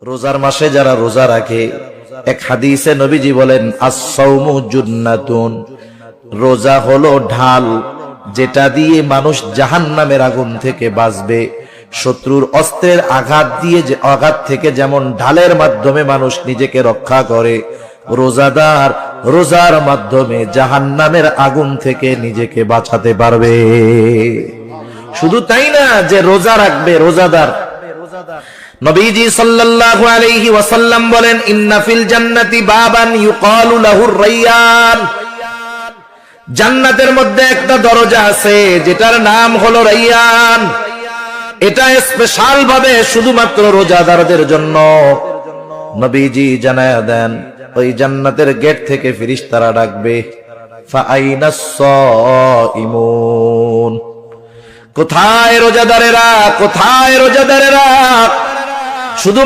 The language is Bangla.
রোজার মাসে যারা রোজা রাখে, এক হাদিসে নবীজি বলেন আস-সাওমু জুন্নাতুন, রোজা হলো ঢাল, যেটা দিয়ে মানুষ জাহান্নামের আগুন থেকে বাঁচবে। শত্রুর অস্ত্রের আঘাত থেকে যেমন ঢালের মাধ্যমে মানুষ নিজেকে রক্ষা করে, রোজাদার রোজার মাধ্যমে জাহান্নামের আগুন থেকে নিজেকে বাঁচাতে পারবে। শুধু তাই না যে রোজা রাখবে রোজাদার, নবীজি সাল্লাল্লাহু আলাইহি ওয়াসাল্লাম বলেন ইন্না ফিল জান্নাতি বাবান ইউকালু লাহুর রায়্যান, জান্নাতের মধ্যে একটা দরজা আছে যেটার নাম হলো রায়্যান। এটা স্পেশাল ভাবে শুধুমাত্র রোজাদারদের জন্য। নবীজি জানায়া দেন ওই জান্নাতের গেট থেকে ফেরেশতারা ডাকবে ফাআইনাস সাইমুন, কোথায় রোজাদারেরা, কোথায় রোজাদারেরা? শুধুমাত্র